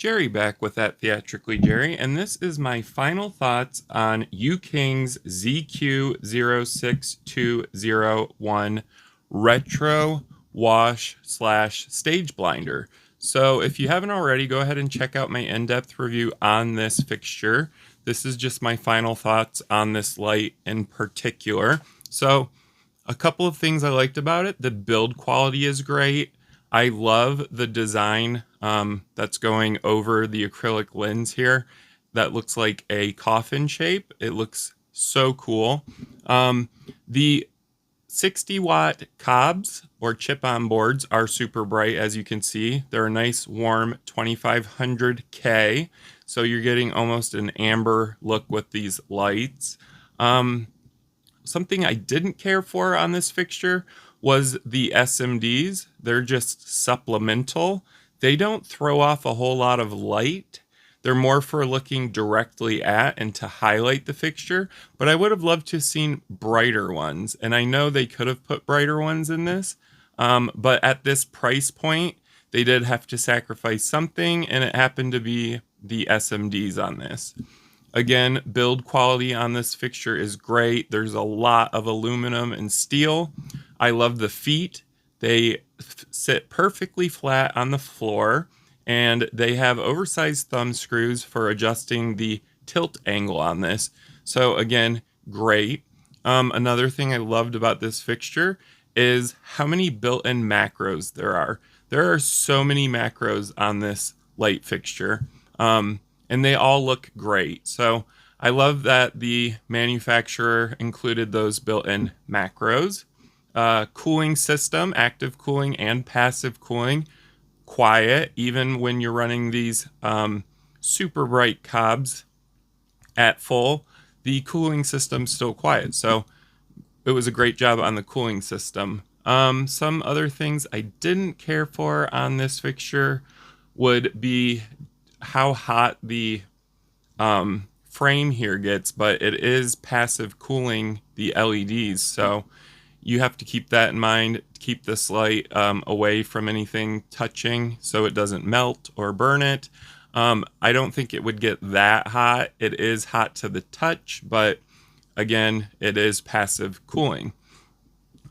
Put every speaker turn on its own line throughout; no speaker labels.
Jerry back with that Theatrically Jerry, and this is my final thoughts on UKING's ZQ06201 Retro Wash / Stage Blinder. So if you haven't already, go ahead and check out my in-depth review on this fixture. This is just my final thoughts on this light in particular. So a couple of things I liked about it. The build quality is great. I love the design that's going over the acrylic lens here. That looks like a coffin shape. It looks so cool. The 60-watt cobs or chip-on boards are super bright, as you can see. They're a nice warm 2500K, so you're getting almost an amber look with these lights. Something I didn't care for on this fixture was the SMDs. They're just supplemental. They don't throw off a whole lot of light. They're more for looking directly at and to highlight the fixture, but I would have loved to have seen brighter ones. And I know they could have put brighter ones in this, but at this price point, they did have to sacrifice something, and it happened to be the SMDs on this. Again, build quality on this fixture is great. There's a lot of aluminum and steel. I love the feet. They sit perfectly flat on the floor, and they have oversized thumb screws for adjusting the tilt angle on this. So again, great. Another thing I loved about this fixture is how many built-in macros there are. There are so many macros on this light fixture, and they all look great. So I love that the manufacturer included those built-in macros. Cooling system, active cooling and passive cooling, quiet, even when you're running these super bright cobs at full, the cooling system's still quiet. So it was a great job on the cooling system. Some other things I didn't care for on this fixture would be how hot the frame here gets, but it is passive cooling the LEDs, so you have to keep that in mind. Keep this light away from anything touching so it doesn't melt or burn it. I don't think it would get that hot. It is hot to the touch, but again, it is passive cooling.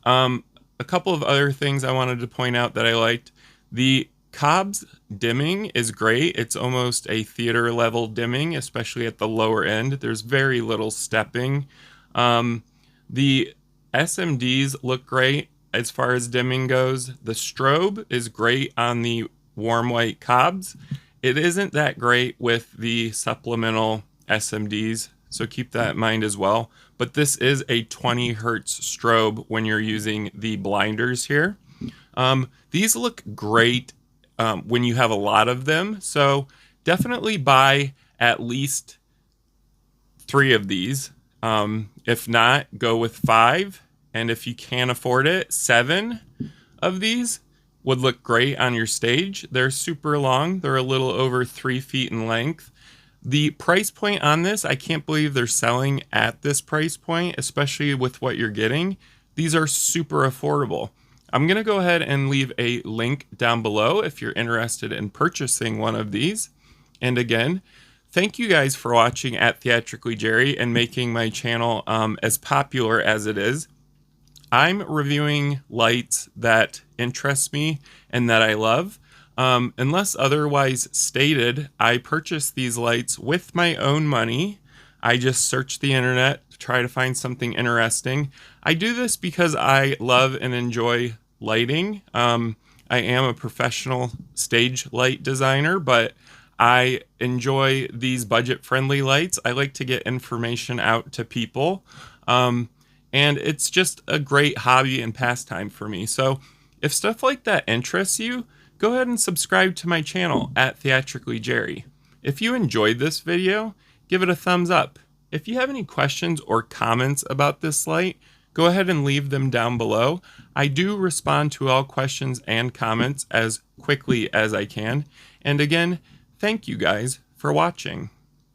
A couple of other things I wanted to point out that I liked. The cobs dimming is great. It's almost a theater level dimming, especially at the lower end. There's very little stepping. The SMDs look great as far as dimming goes. The strobe is great on the warm white cobs. It isn't that great with the supplemental SMDs, so keep that in mind as well. But this is a 20 hertz strobe when you're using the blinders here. These look great when you have a lot of them, so definitely buy at least 3 of these. If not, go with 5. And if you can't afford it, 7 of these would look great on your stage. They're super long. They're a little over 3 feet in length. The price point on this, I can't believe they're selling at this price point, especially with what you're getting. These are super affordable. I'm going to go ahead and leave a link down below if you're interested in purchasing one of these. And again, thank you guys for watching at Theatrically Jerry and making my channel as popular as it is. I'm reviewing lights that interest me and that I love. Unless otherwise stated, I purchased these lights with my own money. I just searched the internet to try to find something interesting. I do this because I love and enjoy lighting. I am a professional stage light designer, but I enjoy these budget-friendly lights. I like to get information out to people. And it's just a great hobby and pastime for me. So if stuff like that interests you, go ahead and subscribe to my channel at Theatrically Jerry. If you enjoyed this video, give it a thumbs up. If you have any questions or comments about this light, go ahead and leave them down below. I do respond to all questions and comments as quickly as I can. And again, thank you guys for watching.